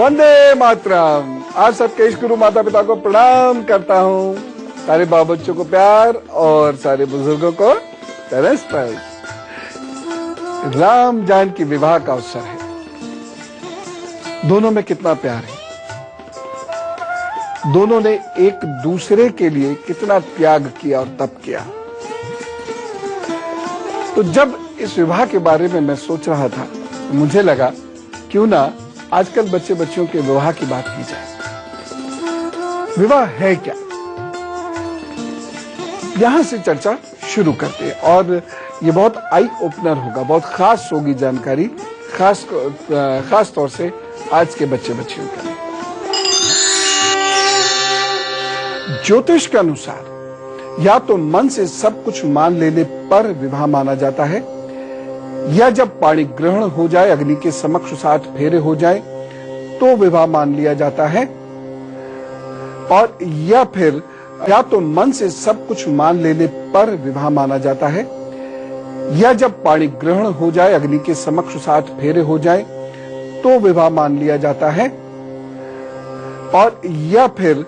वंदे मातरम। आज सबके इष्ट गुरु माता पिता को प्रणाम करता हूँ, सारे बाल बच्चों को प्यार और सारे बुजुर्गों को रेस्पेक्ट। राम जानकी विवाह का अवसर है, दोनों में कितना प्यार है, दोनों ने एक दूसरे के लिए कितना त्याग किया और तप किया। तो जब इस विवाह के बारे में मैं सोच रहा था तो मुझे लगा क्यों ना आजकल बच्चे बच्चियों के विवाह की बात की जाए। विवाह है क्या, यहां से चर्चा शुरू करते हैं और ये बहुत आई ओपनर होगा, बहुत खास होगी जानकारी, खास तौर से आज के बच्चे बच्चियों के लिए। ज्योतिष के अनुसार या तो मन से सब कुछ मान लेने पर विवाह माना जाता है, या जब पाणी ग्रहण हो जाए, अग्नि के समक्ष 7 फेरे हो जाए तो विवाह मान लिया जाता है, और या फिर या तो मन से सब कुछ मान लेने पर विवाह माना जाता है, या जब पाणी ग्रहण हो जाए, अग्नि के समक्ष 7 फेरे हो जाए तो विवाह मान लिया जाता है, और या फिर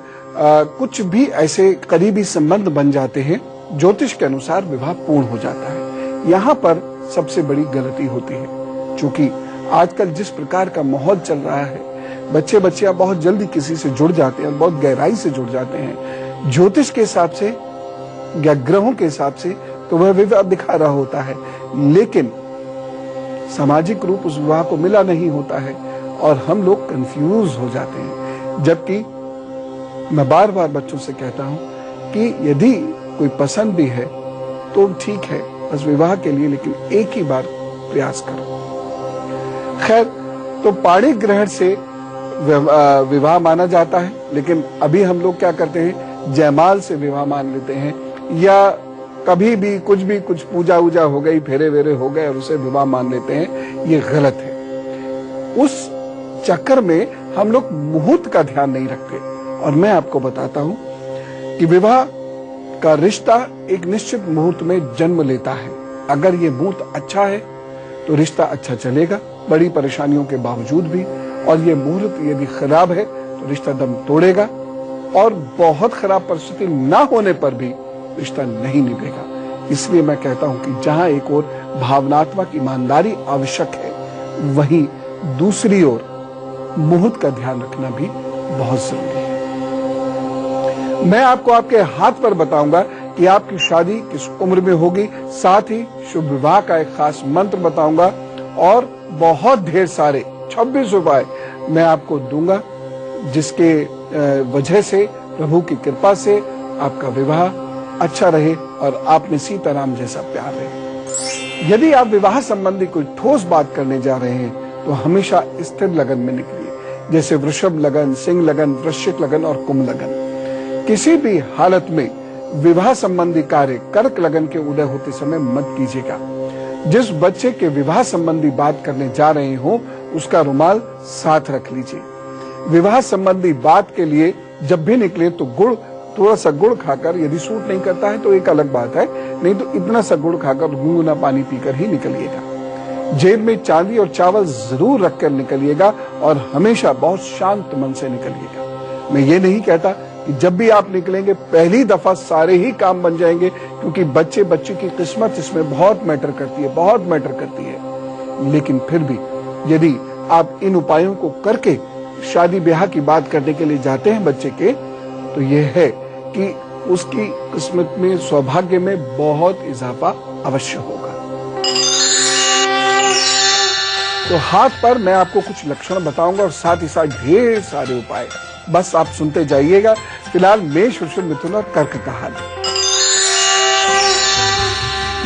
कुछ भी ऐसे करीबी संबंध बन जाते हैं, ज्योतिष के अनुसार विवाह पूर्ण हो जाता है। यहाँ पर सबसे बड़ी गलती होती है, क्योंकि आजकल जिस प्रकार का माहौल चल रहा है, बच्चे बच्चियां बहुत जल्दी किसी से जुड़ जाते हैं, बहुत गहराई से जुड़ जाते हैं। ज्योतिष के हिसाब से या ग्रहों के हिसाब से तो वह विवाह दिखा रहा होता है, लेकिन सामाजिक रूप उस विवाह को मिला नहीं होता है और हम लोग कंफ्यूज हो जाते हैं। जबकि मैं बार बार बच्चों से कहता हूं कि यदि कोई पसंद भी है तो ठीक है, बस विवाह के लिए, लेकिन एक ही बार प्रयास करो। खैर, तो पाणी ग्रहण से विवाह माना जाता है, लेकिन अभी हम लोग क्या करते हैं, जयमाल से विवाह मान लेते हैं, या कभी भी कुछ पूजा वूजा हो गई, फेरे वेरे हो गए और उसे विवाह मान लेते हैं। ये गलत है। उस चक्कर में हम लोग मुहूर्त का ध्यान नहीं रखते। और मैं आपको बताता हूं कि विवाह का रिश्ता एक निश्चित मुहूर्त में जन्म लेता है। अगर ये मुहूर्त अच्छा है तो रिश्ता अच्छा चलेगा, बड़ी परेशानियों के बावजूद भी, और ये मुहूर्त यदि खराब है तो रिश्ता दम तोड़ेगा, और बहुत खराब परिस्थिति ना होने पर भी रिश्ता नहीं निभेगा। इसलिए मैं कहता हूं कि जहां एक ओर भावनात्मक ईमानदारी आवश्यक है, वहीं दूसरी ओर मुहूर्त का ध्यान रखना भी बहुत जरूरी है। मैं आपको आपके हाथ पर बताऊंगा कि आपकी शादी किस उम्र में होगी, साथ ही शुभ विवाह का एक खास मंत्र बताऊंगा, और बहुत ढेर सारे 26 उपाय मैं आपको दूंगा, जिसके वजह से प्रभु की कृपा से आपका विवाह अच्छा रहे और आप में सीताराम जैसा प्यार रहे। यदि आप विवाह संबंधी कोई ठोस बात करने जा रहे हैं तो हमेशा स्थिर लगन में निकलिए, जैसे वृषभ लगन, सिंह लगन, वृश्चिक लगन और कुंभ लगन। किसी भी हालत में विवाह संबंधी कार्य कर्क लगन के उदय होते समय मत कीजिएगा। जिस बच्चे के विवाह संबंधी बात करने जा रहे हो उसका रुमाल साथ रख लीजिए। विवाह संबंधी बात के लिए जब भी निकले तो थोड़ा सा गुड़ खाकर, यदि सूट नहीं करता है तो एक अलग बात है, नहीं तो इतना सा गुड़ खाकर गुनगुना पानी पीकर ही निकलिएगा। जेब में चांदी और चावल जरूर रखकर निकलिएगा और हमेशा बहुत शांत मन से निकलिएगा। मैं ये नहीं कहता कि जब भी आप निकलेंगे पहली दफा सारे ही काम बन जाएंगे, क्योंकि बच्चे बच्चे की किस्मत इसमें बहुत मैटर करती है। लेकिन फिर भी यदि आप इन उपायों को करके शादी ब्याह की बात करने के लिए जाते हैं बच्चे के, तो यह है कि उसकी किस्मत में, सौभाग्य में बहुत इजाफा अवश्य होगा। तो हाथ पर मैं आपको कुछ लक्षण बताऊंगा और साथ ही साथ ढेर सारे उपाय, बस आप सुनते जाइएगा। फिलहाल मेष, वृषभ, मिथुन और कर्क का हाल।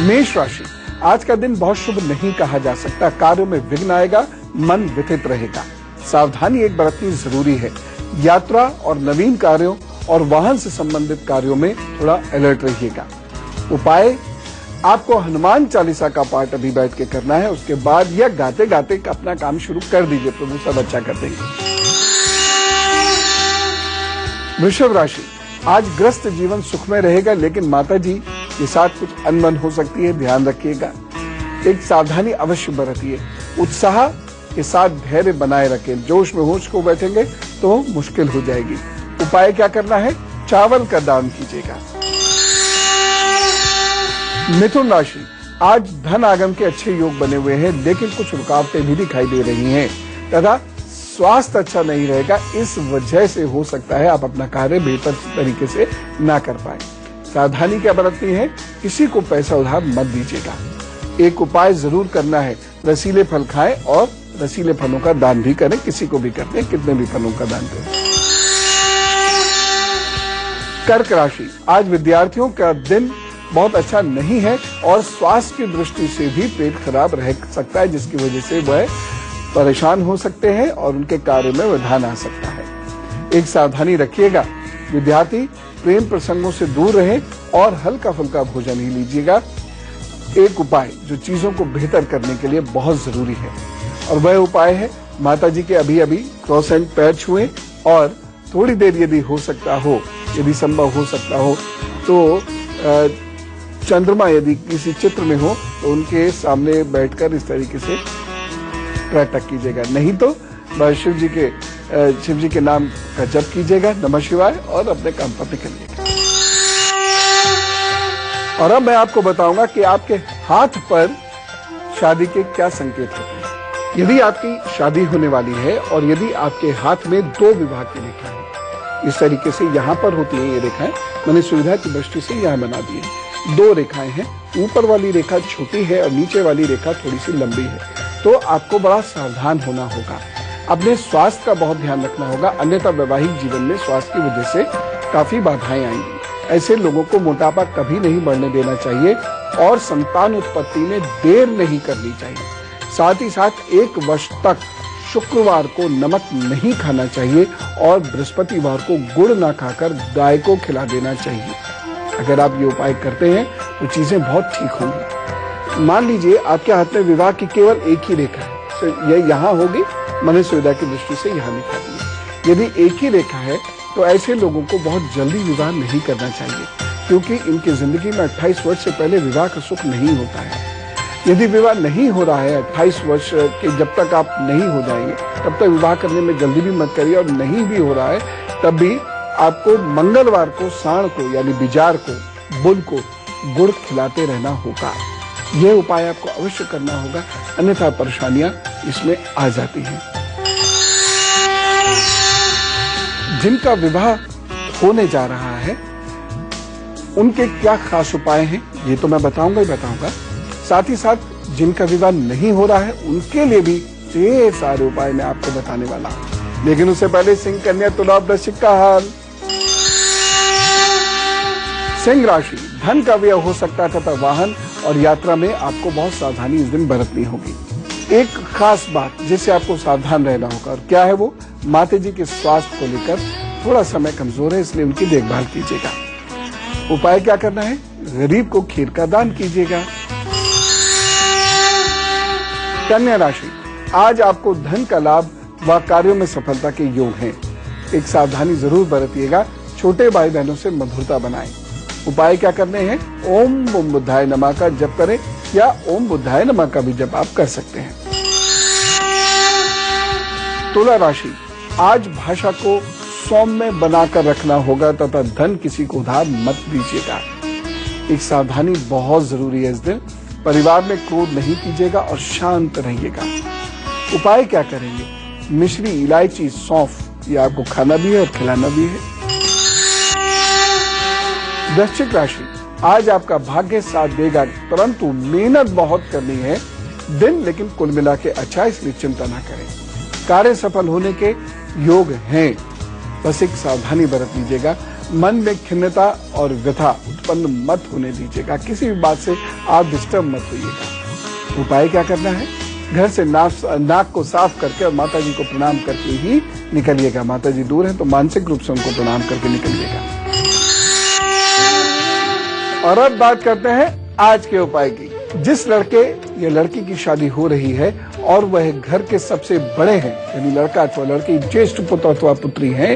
मेष राशि, आज का दिन बहुत शुभ नहीं कहा जा सकता। कार्यों में विघ्न आएगा, मन व्यथित रहेगा, सावधानी एक बरतनी जरूरी है। यात्रा और नवीन कार्यों और वाहन से संबंधित कार्यों में थोड़ा अलर्ट रहिएगा। उपाय, आपको हनुमान चालीसा का पाठ अभी बैठ के करना है, उसके बाद या गाते गाते अपना काम शुरू कर दीजिए, प्रभु सब अच्छा कर देंगे। वृषभ राशि, आज ग्रस्त जीवन सुख में रहेगा, लेकिन माता जी के साथ कुछ अनबन हो सकती है, ध्यान रखिएगा। एक सावधानी अवश्य बरतिए। उत्साह के साथ धैर्य बनाए रखें। जोश में होश को बैठेंगे तो मुश्किल हो जाएगी। उपाय क्या करना है? चावल का दान कीजिएगा। मिथुन राशि, आज धन आगम के अच्छे योग बने हुए हैं, लेकिन कुछ रुकावटें भी दिखाई दे रही हैं तथा स्वास्थ्य अच्छा नहीं रहेगा। इस वजह से हो सकता है आप अपना कार्य बेहतर तरीके से ना कर पाए। सावधानी क्या बरतनी है? किसी को पैसा उधार मत दीजिएगा। एक उपाय जरूर करना है, रसीले फल खाएं और रसीले फलों का दान भी करें। किसी को भी करते हैं, कितने भी फलों का दान करें। कर्क राशि, आज विद्यार्थियों का दिन बहुत अच्छा नहीं है और स्वास्थ्य की दृष्टि से भी पेट खराब रह सकता है, जिसकी वजह से वह परेशान हो सकते हैं और उनके कार्य में व्यवधान आ सकता है। एक सावधानी रखिएगा, विद्यार्थी प्रेम प्रसंगों से दूर रहें और हल्का फुल्का भोजन ही लीजिएगा। एक उपाय जो चीजों को बेहतर करने के लिए बहुत जरूरी है और वह उपाय है, माता जी के अभी अभी क्रॉस एंड पैर छुएं और थोड़ी देर यदि हो सकता हो, यदि संभव हो सकता हो तो चंद्रमा यदि किसी चित्र में हो तो उनके सामने बैठकर इस तरीके से प्रार्थना कीजिएगा। नहीं तो शिव जी के नाम का जप कीजिएगा, नमः शिवाय, और अपने काम पर निकलिएगा। और अब मैं आपको बताऊंगा कि आपके हाथ पर शादी के क्या संकेत होते हैं। यदि आपकी शादी होने वाली है और यदि आपके हाथ में 2 विवाह की रेखा है, इस तरीके से यहाँ पर होती है ये रेखाएं, मैंने सुविधा की दृष्टि से यहाँ बना दी है। 2 रेखाएं हैं, ऊपर वाली रेखा छोटी है और नीचे वाली रेखा थोड़ी सी लंबी है, तो आपको बड़ा सावधान होना होगा। अपने स्वास्थ्य का बहुत ध्यान रखना होगा, अन्यथा वैवाहिक जीवन में स्वास्थ्य की वजह से काफी बाधाएं आएंगी। ऐसे लोगों को मोटापा कभी नहीं बढ़ने देना चाहिए और संतान उत्पत्ति में देर नहीं करनी चाहिए। साथ ही साथ 1 वर्ष तक शुक्रवार को नमक नहीं खाना चाहिए और बृहस्पतिवार को गुड़ ना खाकर गाय को खिला देना चाहिए। अगर आप ये उपाय करते हैं तो चीजें बहुत ठीक होंगी। मान लीजिए आपके हाथ में विवाह की केवल एक ही रेखा है, तो यह यहाँ होगी, मैंने सुविधा की दृष्टि से यहाँ दिखा दी। यदि एक ही रेखा है तो ऐसे लोगों को बहुत जल्दी विवाह नहीं करना चाहिए, क्योंकि इनकी जिंदगी में 28 वर्ष से पहले विवाह का सुख नहीं होता है। यदि विवाह नहीं हो रहा है 28 वर्ष के, जब तक आप नहीं हो जाएंगे तब तक विवाह करने में जल्दी भी मत करिए, और नहीं भी हो रहा है तब भी आपको मंगलवार को सांड को यानी बिजार को, बुध को गुड़ खिलाते रहना होगा। यह उपाय आपको अवश्य करना होगा, अन्यथा परेशानियां इसमें आ जाती हैं। जिनका विवाह होने जा रहा है उनके क्या खास उपाय हैं ये तो मैं बताऊंगा ही बताऊंगा। साथ ही साथ जिनका विवाह नहीं हो रहा है उनके लिए भी ढेर सारे उपाय मैं आपको बताने वाला हूं। लेकिन उससे पहले सिंह, कन्या, तुला, वृश्चिक का हाल। सिंह राशि, धन का व्यय हो सकता है तथा वाहन और यात्रा में आपको बहुत सावधानी इस दिन बरतनी होगी। एक खास बात जिससे आपको सावधान रहना होगा, और क्या है वो? माता जी के स्वास्थ्य को लेकर थोड़ा समय कमजोर है, इसलिए उनकी देखभाल कीजिएगा। उपाय क्या करना है? गरीब को खीर का दान कीजिएगा। कन्या राशि, आज आपको धन का लाभ व कार्यों में सफलता के योग हैं। एक सावधानी जरूर बरतिएगा, छोटे भाई बहनों से मधुरता बनाएं। उपाय क्या करने हैं? ओम बुद्धाय नमः का जप करें या ओम बुद्धाय नमः का भी जप आप कर सकते हैं। तुला राशि, आज भाषा को सौम्य बनाकर रखना होगा तथा धन किसी को उधार मत दीजिएगा। एक सावधानी बहुत जरूरी है इस दिन। परिवार में क्रोध नहीं कीजिएगा और शांत रहिएगा। उपाय क्या करेंगे? मिश्री, इलायची, सौंफ ये आपको खाना भी है और खिलाना भी है। वृश्चिक राशि, आज आपका भाग्य साथ देगा, परंतु मेहनत बहुत करनी है दिन, लेकिन कुल मिला के अच्छा, इसलिए चिंता ना करें। कार्य सफल होने के योग हैं, बस एक सावधानी बरत लीजिएगा। मन में खिन्नता और व्यथा उत्पन्न मत होने दीजिएगा। किसी भी बात से आप डिस्टर्ब मत होइएगा। उपाय क्या करना है? घर से नाक को साफ करके और माता जी को प्रणाम करके ही निकलिएगा। माता जी दूर हैं तो मानसिक रूप से उनको प्रणाम करके निकलिएगा। और अब बात करते हैं आज के उपाय की। जिस लड़के या लड़की की शादी हो रही है और वह घर के सबसे बड़े हैं, यानी लड़का अथवा लड़की ज्येष्ठ पुत्र अथवा पुत्री है,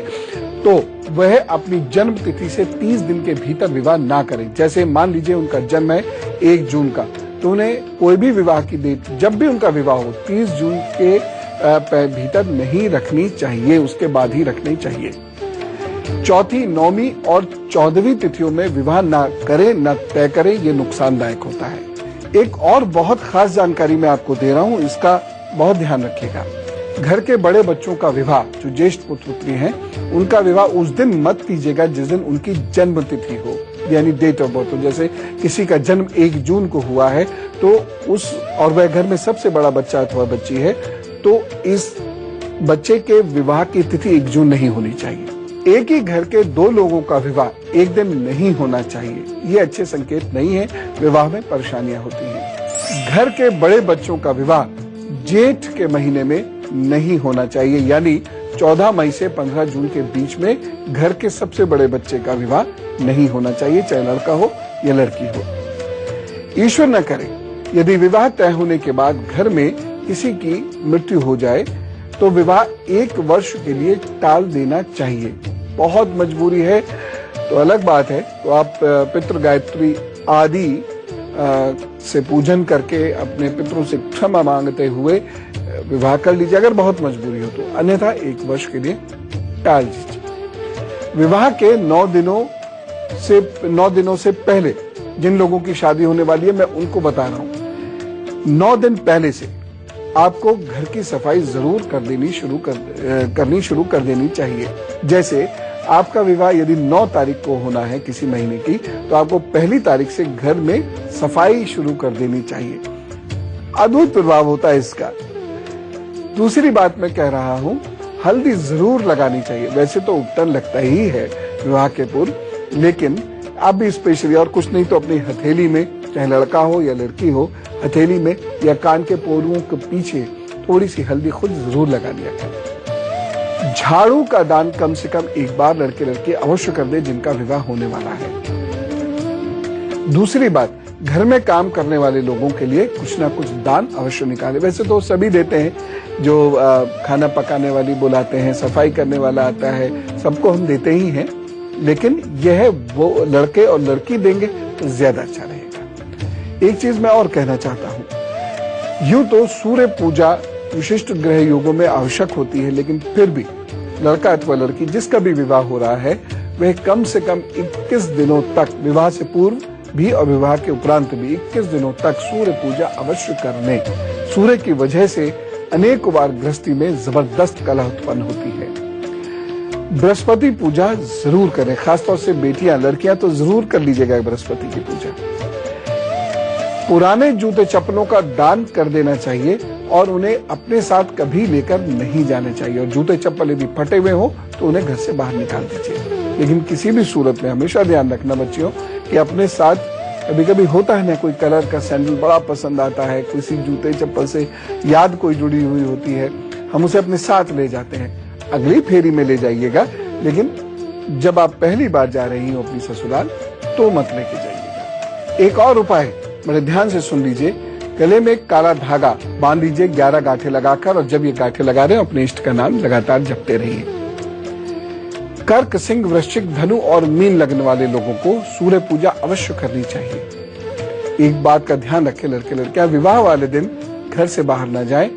तो वह अपनी जन्म तिथि से 30 दिन के भीतर विवाह ना करें। जैसे मान लीजिए उनका जन्म है 1 जून का, तो उन्हें कोई भी विवाह की डेट, जब भी उनका विवाह हो 30 जून के भीतर नहीं रखनी चाहिए, उसके बाद ही रखनी चाहिए। चौथी, 9वीं और 14वीं तिथियों में विवाह न करें, न तय करें, ये नुकसानदायक होता है। एक और बहुत खास जानकारी मैं आपको दे रहा हूं, इसका बहुत ध्यान रखिएगा। घर के बड़े बच्चों का विवाह, जो ज्येष्ठ पुत्र पुत्री हैं, उनका विवाह उस दिन मत कीजिएगा जिस दिन उनकी जन्म तिथि हो, यानी डेट ऑफ बर्थ हो। जैसे किसी का जन्म 1 जून को हुआ है तो और वह घर में सबसे बड़ा बच्चा अथवा बच्ची है, तो इस बच्चे के विवाह की तिथि 1 जून नहीं होनी चाहिए। एक ही घर के 2 लोगों का विवाह एक दिन नहीं होना चाहिए, ये अच्छे संकेत नहीं है, विवाह में परेशानियां होती हैं। घर के बड़े बच्चों का विवाह जेठ के महीने में नहीं होना चाहिए, यानी 14 मई से 15 जून के बीच में घर के सबसे बड़े बच्चे का विवाह नहीं होना चाहिए, चाहे लड़का हो या लड़की हो। ईश्वर न करे, यदि विवाह तय होने के बाद घर में किसी की मृत्यु हो जाए तो विवाह 1 वर्ष के लिए टाल देना चाहिए। बहुत मजबूरी है तो अलग बात है, तो आप पितृ गायत्री आदि से पूजन करके अपने पितरों से क्षमा मांगते हुए विवाह कर लीजिए, अगर बहुत मजबूरी हो तो, अन्यथा 1 वर्ष के लिए टाल दीजिए। विवाह के 9 दिनों से पहले जिन लोगों की शादी होने वाली है, मैं उनको बता रहा हूं, 9 दिन पहले से आपको घर की सफाई जरूर करनी शुरू कर देनी चाहिए। जैसे आपका विवाह यदि 9 तारीख को होना है किसी महीने की, तो आपको 1 तारीख से घर में सफाई शुरू कर देनी चाहिए। अद्भुत प्रभाव होता है इसका। दूसरी बात मैं कह रहा हूं, हल्दी जरूर लगानी चाहिए। वैसे तो उपटन लगता ही है विवाह के पूर्व, लेकिन आप भी स्पेशली, और कुछ नहीं तो अपनी हथेली में, चाहे लड़का हो या लड़की हो, हथेली में या कान के पोरुओं के पीछे थोड़ी सी हल्दी खुद जरूर लगा लिया करें। झाड़ू का दान कम से कम 1 बार लड़के लड़की अवश्य कर दे जिनका विवाह होने वाला है। दूसरी बात, घर में काम करने वाले लोगों के लिए कुछ ना कुछ दान अवश्य निकाले। वैसे तो सभी देते हैं, जो खाना पकाने वाली बुलाते हैं, सफाई करने वाला आता है, सबको हम देते ही हैं, लेकिन यह वो लड़के और लड़की देंगे तो ज्यादा अच्छा रहेगा। एक चीज मैं और कहना चाहता हूं, यूं तो सूर्य पूजा विशिष्ट ग्रह योगों में आवश्यक होती है, लेकिन फिर भी लड़का अथवा लड़की जिसका भी विवाह हो रहा है, वह कम से कम 21 दिनों तक, विवाह से पूर्व भी और विवाह के उपरांत भी 21 दिनों तक सूर्य पूजा अवश्य करने। सूर्य की वजह से अनेक बार गृहस्थी में जबरदस्त कलह उत्पन्न होती है। बृहस्पति पूजा जरूर करें, खासतौर से बेटियां, लड़कियां तो जरूर कर लीजिएगा बृहस्पति की पूजा। पुराने जूते चप्पलों का दान कर देना चाहिए और उन्हें अपने साथ कभी लेकर नहीं जाने चाहिए। और जूते चप्पल यदि फटे हुए हो तो उन्हें घर से बाहर निकाल दीजिए। लेकिन किसी भी सूरत में हमेशा ध्यान रखना बच्चियों कि अपने साथ, कभी कभी होता है ना, कोई कलर का सैंडल बड़ा पसंद आता है, किसी जूते चप्पल से याद कोई जुड़ी हुई होती है, हम उसे अपने साथ ले जाते हैं। अगली फेरी में ले जाइएगा, लेकिन जब आप पहली बार जा रही हो अपनी ससुराल तो मत लेके जाइएगा। एक और उपाय बड़े ध्यान से सुन लीजिए, गले में काला धागा बांध लीजिए 11 गांठें लगाकर, और जब ये गांठें लगा रहे हो अपने इष्ट का नाम लगातार जपते रहिए। कर्क, सिंह, वृश्चिक, धनु और मीन लगने वाले लोगों को सूर्य पूजा अवश्य करनी चाहिए। एक बात का ध्यान रखें लड़के लड़कियां, विवाह वाले दिन घर से बाहर न जाएं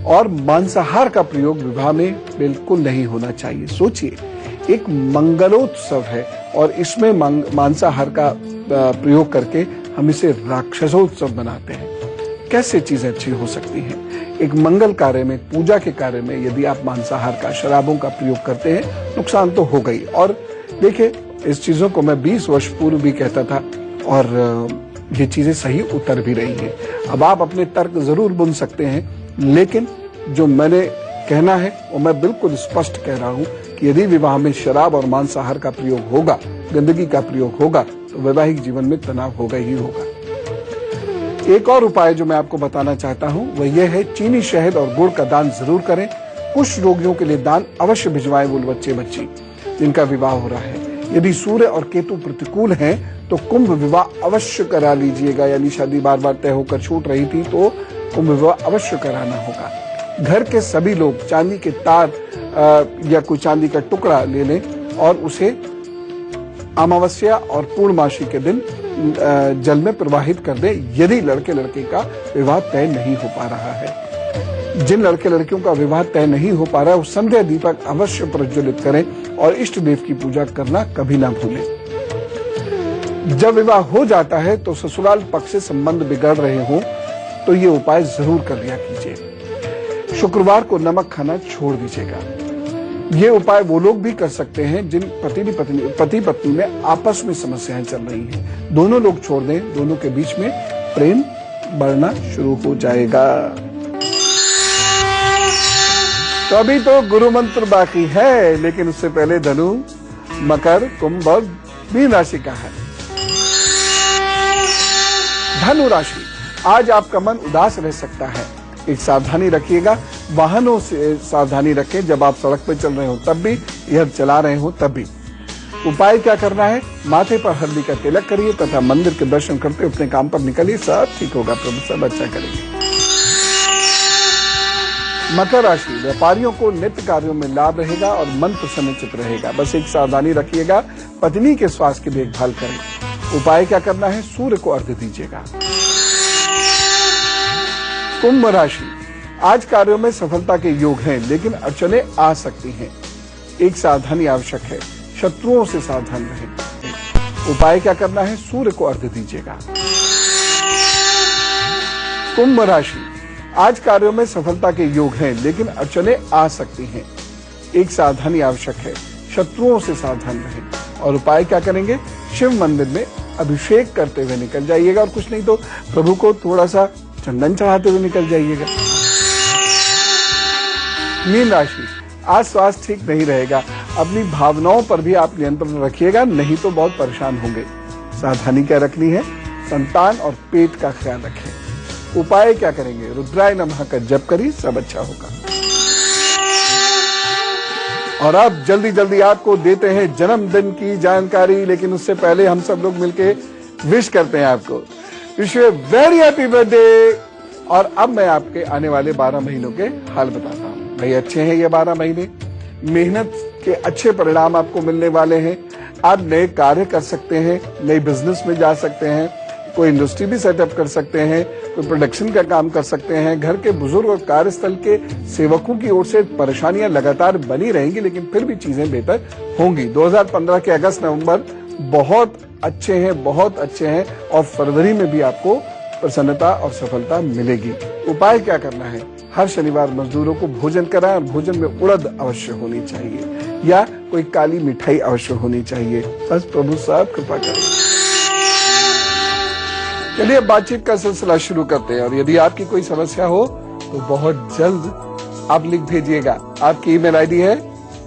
और मांसाहार का प्रयोग विवाह में बिल्कुल नहीं होना चाहिए। सोचिए, एक मंगलोत्सव है और इसमें मांसाहार का प्रयोग करके हम इसे राक्षसोत्सव बनाते हैं। कैसे चीजें अच्छी हो सकती हैं? एक मंगल कार्य में, पूजा के कार्य में यदि आप मांसाहार का, शराबों का प्रयोग करते हैं, नुकसान तो हो गई। और देखिए, इस चीजों को मैं 20 वर्ष पूर्व भी कहता था और ये चीजें सही उतर भी रही हैं। अब आप अपने तर्क जरूर बुन सकते हैं, लेकिन जो मैंने कहना है वो मैं बिल्कुल स्पष्ट कह रहा हूं कि यदि विवाह में शराब और मांसाहार का प्रयोग होगा, गंदगी का प्रयोग होगा, तो वैवाहिक जीवन में तनाव होगा ही होगा। एक और उपाय जो मैं आपको बताना चाहता हूं वह यह है, चीनी, शहद और गुड़ का दान जरूर करें। कुछ रोगियों के लिए दान अवश्य भिजवाएं, वो बच्चे बच्ची जिनका विवाह हो रहा है। यदि सूर्य और केतु प्रतिकूल हैं तो कुंभ विवाह अवश्य करा लीजिएगा, यानी शादी बार बार तय होकर छूट रही थी तो कुंभ विवाह अवश्य कराना होगा। घर के सभी लोग चांदी के तार या कोई चांदी का टुकड़ा ले लें और उसे अमावस्या और पूर्णमासी के दिन जल में प्रवाहित कर दें, यदि लड़के लड़की का विवाह तय नहीं हो पा रहा है। जिन लड़के लड़कियों का विवाह तय नहीं हो पा रहा है, वो संध्या दीपक अवश्य प्रज्वलित करें और इष्ट देव की पूजा करना कभी ना भूलें। जब विवाह हो जाता है तो ससुराल पक्ष से संबंध बिगड़ रहे हों तो ये उपाय जरूर कर लिया कीजिए। शुक्रवार को नमक खाना छोड़ दीजिएगा। ये उपाय वो लोग भी कर सकते हैं जिन पति पत्नी में आपस में समस्याएं चल रही हैं। दोनों लोग छोड़ दें, दोनों के बीच में प्रेम बढ़ना शुरू हो जाएगा। तो अभी तो गुरु मंत्र बाकी है, लेकिन उससे पहले धनु, मकर, कुंभ और मीन राशि का है। धनु राशि, आज आपका मन उदास रह सकता है। एक सावधानी रखिएगा, वाहनों से सावधानी रखें। जब आप सड़क पर चल रहे हो तब भी, यह चला रहे हो तब भी। उपाय क्या करना है? माथे पर हल्दी का तिलक करिए तथा मंदिर के दर्शन करते अपने काम पर निकलिए। सब ठीक होगा, प्रभु सब अच्छा करेंगे। मकर राशि, व्यापारियों को नित्य कार्यों में लाभ रहेगा और मन प्रसन्नचित रहेगा। बस एक सावधानी रखिएगा, पत्नी के स्वास्थ्य की देखभाल करें। उपाय क्या करना है? सूर्य को अर्घ्य दीजिएगा। कुंभ राशि, आज कार्यों में सफलता के योग हैं, लेकिन अड़चनें आ सकती हैं। एक सावधानी आवश्यक है, शत्रुओं से सावधान रहें। उपाय क्या करना है? सूर्य को अर्घ्य दीजिएगा। कुंभ राशि, आज कार्यों में सफलता के योग हैं, लेकिन अड़चनें आ सकती हैं। एक सावधानी आवश्यक है, शत्रुओं से सावधान रहें। और उपाय क्या करेंगे? शिव मंदिर में अभिषेक करते हुए निकल जाइएगा, और कुछ नहीं तो प्रभु को थोड़ा सा चंदन चढ़ाते हुए निकल जाइएगा। मीन राशि, आज स्वास्थ्य ठीक नहीं रहेगा। अपनी भावनाओं पर भी आप नियंत्रण रखिएगा, नहीं तो बहुत परेशान होंगे। सावधानी क्या रखनी है? संतान और पेट का ख्याल रखें। उपाय क्या करेंगे? रुद्राय नमः का जप करिए, सब अच्छा होगा। और अब जल्दी जल्दी आपको देते हैं जन्मदिन की जानकारी, लेकिन उससे पहले हम सब लोग मिलके विश करते हैं आपको। Wish you very happy birthday. और अब मैं आपके आने वाले 12 महीनों के हाल बताता हूँ। भाई अच्छे हैं ये 12 महीने, मेहनत के अच्छे परिणाम आपको मिलने वाले हैं। आप नए कार्य कर सकते हैं, नए बिजनेस में जा सकते हैं, कोई इंडस्ट्री भी सेटअप कर सकते हैं, कोई प्रोडक्शन का काम कर सकते हैं। घर के बुजुर्ग और कार्यस्थल के सेवकों की ओर से परेशानियां लगातार बनी रहेंगी, लेकिन फिर भी चीजें बेहतर होंगी। 2015 के अगस्त नवंबर बहुत अच्छे हैं, बहुत अच्छे हैं, और फरवरी में भी आपको प्रसन्नता और सफलता मिलेगी। उपाय क्या करना है? हर शनिवार मजदूरों को भोजन कराएं, और भोजन में उड़द अवश्य होनी चाहिए या कोई काली मिठाई अवश्य होनी चाहिए। बस प्रभु साहब कृपा करें। चलिए बातचीत का सिलसिला शुरू करते हैं। और यदि आपकी कोई समस्या हो तो बहुत जल्द आप लिख भेजिएगा। आपकी ईमेल आईडी है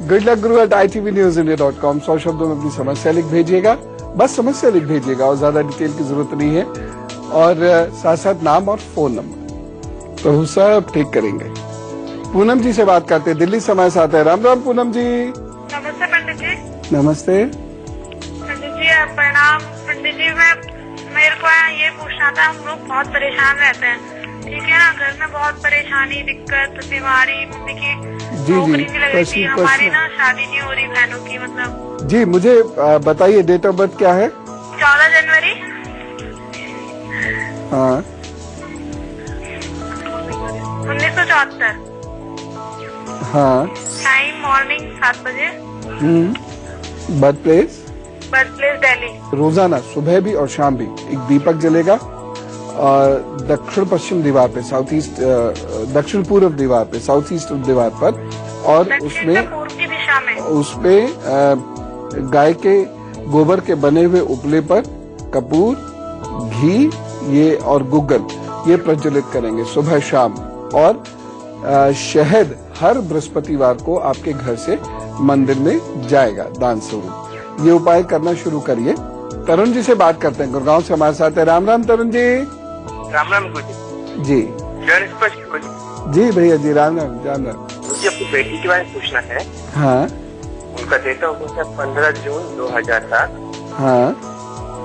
goodluckguru@itvnewsindia.com। 100 शब्दों में अपनी समस्या लिख भेजिएगा। बस समस्या लिख भेजिएगा, और ज्यादा डिटेल की जरूरत नहीं है। और साथ साथ नाम और फोन नंबर, प्रभु साहब ठीक करेंगे। पूनम जी से बात करते हैं, दिल्ली समय से आते हैं। राम राम पूनम जी। नमस्ते पंडित जी। नमस्ते पंडित जी प्रणाम। पंडित जी मेरे को ये पूछना था, हम लोग बहुत परेशान रहते हैं, ठीक है ना। घर में बहुत परेशानी, दिक्कत, बीमारी, मम्मी की नौकरी नहीं लग रही, हमारी ना शादी नहीं हो रही बहनों की, मतलब। जी मुझे बताइए, डेट ऑफ बर्थ क्या है? 14 जनवरी। हाँ 1974। हाँ। टाइम मॉर्निंग 7 बजे। Birth place Delhi. रोजाना सुबह भी और शाम भी एक दीपक जलेगा, और दक्षिण पश्चिम दीवार पे, साउथ ईस्ट, दक्षिण पूर्व दीवार पे, साउथ ईस्ट दीवार पर, और उसमें पूर्व की दिशा में उसपे गाय के गोबर के बने हुए उपले पर कपूर, घी ये और गुग्गल ये प्रज्वलित करेंगे सुबह शाम। और शहद हर बृहस्पतिवार को आपके घर से मंदिर में जाएगा दान स्वरूप। ये उपाय करना शुरू करिए। तरुण जी से बात करते हैं, गुड़गांव से हमारे साथ है। राम राम तरुण जी। राम राम गुरु जी। स्पष्ट जी भैया जी, राम राम राम राम। मुझे अपनी बेटी के बारे में पूछना है। हाँ। उनका डेट ऑफ बर्थ है 15 जून 2007। हाँ।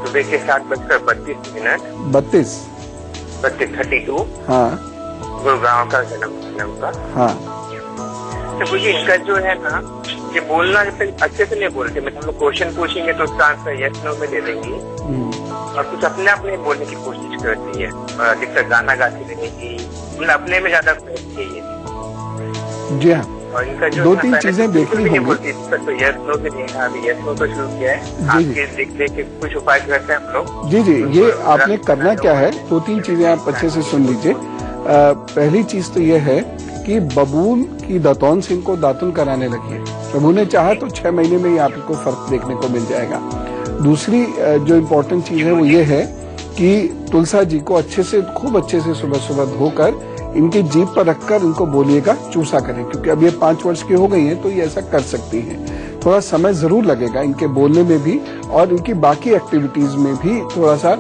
सुबह के 7:32। 32। हाँ। गुड़गांव का जन्म उनका। हाँ। तो मुझे इनका जो है ना, ये बोलना अच्छे से नहीं बोलते। मतलब हम लोग क्वेश्चन पूछेंगे तो उसका आंसर यस नो में दे देंगी, और कुछ अपने अपने बोलने की कोशिश करती है, और अधिकतर गाना गाती रहेगी। मतलब अपने में ज्यादा है। जी हाँ, और इनका जो 2-3 चीजें देखनी होंगी। तो यस नो से नहीं है, अभी यस नो तो शुरू किया है। आपके देख के कुछ उपाय करते हैं हम लोग। जी, ये आपने करना क्या है, 2-3 चीजें आप अच्छे से सुन लीजिए। पहली चीज तो ये है कि बबूल की दातौन से इनको दातुन कराने लगी है। प्रभु ने चाहा तो 6 महीने में ही आपको फर्क देखने को मिल जाएगा। दूसरी जो इम्पोर्टेंट चीज है वो ये है कि तुलसा जी को खूब अच्छे से सुबह सुबह धोकर इनकी जीभ पर रखकर इनको बोलिएगा चूसा करें, क्योंकि अब ये 5 वर्ष की हो गई हैं तो ये ऐसा कर सकती हैं। थोड़ा समय जरूर लगेगा इनके बोलने में भी और इनकी बाकी एक्टिविटीज में भी थोड़ा सा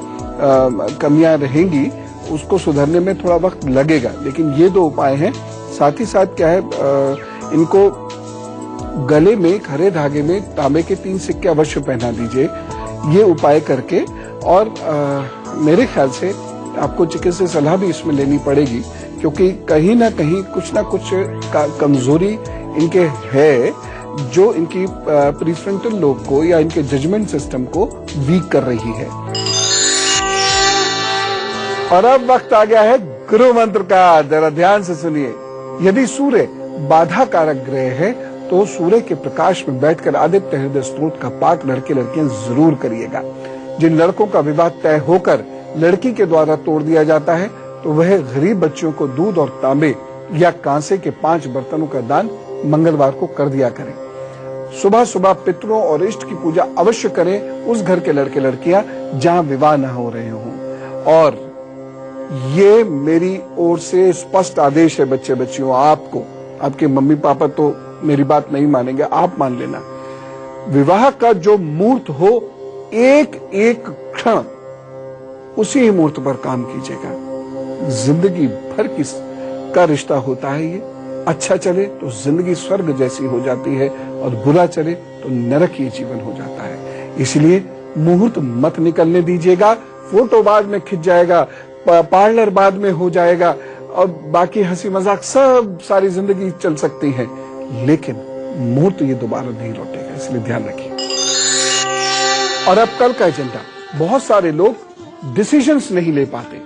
कमियां रहेंगी, उसको सुधरने में थोड़ा वक्त लगेगा, लेकिन ये 2 उपाय हैं। साथ ही साथ क्या है, इनको गले में हरे धागे में तांबे के 3 सिक्के अवश्य पहना दीजिए, ये उपाय करके। और मेरे ख्याल से आपको चिकित्सक सलाह भी इसमें लेनी पड़ेगी, क्योंकि कहीं ना कहीं कुछ ना कुछ कमजोरी इनके है जो इनकी प्रीफ्रंटल लोब को या इनके जजमेंट सिस्टम को वीक कर रही है। और अब वक्त आ गया है गुरु मंत्र का, जरा ध्यान से सुनिए। यदि सूर्य बाधा कारक ग्रह है तो सूर्य के प्रकाश में बैठकर आदित्य हृदय स्तोत्र का पाठ लड़के लड़कियां जरूर करिएगा। जिन लड़कों का विवाह तय होकर लड़की के द्वारा तोड़ दिया जाता है तो वह गरीब बच्चियों को दूध और तांबे या कांसे के 5 बर्तनों का दान मंगलवार को कर दिया करें। सुबह सुबह पितरों और इष्ट की पूजा अवश्य करें उस घर के लड़के लड़कियां जहां विवाह न हो रहे हों। और ये मेरी ओर से स्पष्ट आदेश है बच्चे बच्चियों, आपको, आपके मम्मी पापा तो मेरी बात नहीं मानेंगे, आप मान लेना। विवाह का जो मुहूर्त हो, एक एक क्षण उसी ही मुहूर्त पर काम कीजिएगा। जिंदगी भर का रिश्ता होता है ये। अच्छा चले तो जिंदगी स्वर्ग जैसी हो जाती है और बुरा चले तो नरकीय जीवन हो जाता है। इसलिए मुहूर्त मत निकलने दीजिएगा। फोटो बाद में खिंच जाएगा, पार्लर बाद में हो जाएगा और बाकी हंसी मजाक सब सारी जिंदगी चल सकती है, लेकिन मुहूर्त ये दोबारा नहीं लौटेगा, इसलिए ध्यान रखिए। और अब कल का एजेंडा, बहुत सारे लोग डिसीजंस नहीं ले पाते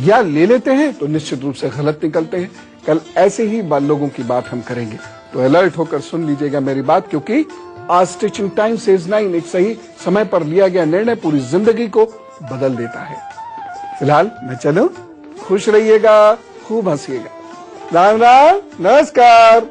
या ले लेते हैं तो निश्चित रूप से गलत निकलते हैं। कल ऐसे ही लोगों की बात हम करेंगे, तो अलर्ट होकर सुन लीजिएगा मेरी बात, क्योंकि आज स्टिचिंग टाइम सेज 9 एक सही समय पर लिया गया निर्णय पूरी जिंदगी को बदल देता है। फिलहाल मैं चलूं, खुश रहिएगा, खूब हंसिएगा। राम राम, नमस्कार।